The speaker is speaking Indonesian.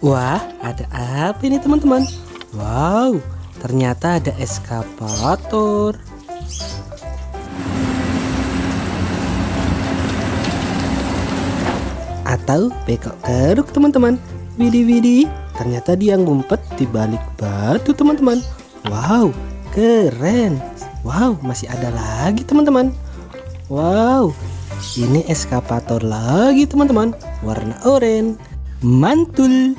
Wah, ada apa ini teman-teman? Wow, ternyata ada eskavator. Atau bekok keruk teman-teman. Widih, ternyata dia ngumpet di balik batu teman-teman. Wow, keren. Wow, masih ada lagi teman-teman. Wow, ini eskavator lagi teman-teman. Warna oranye. Mantul.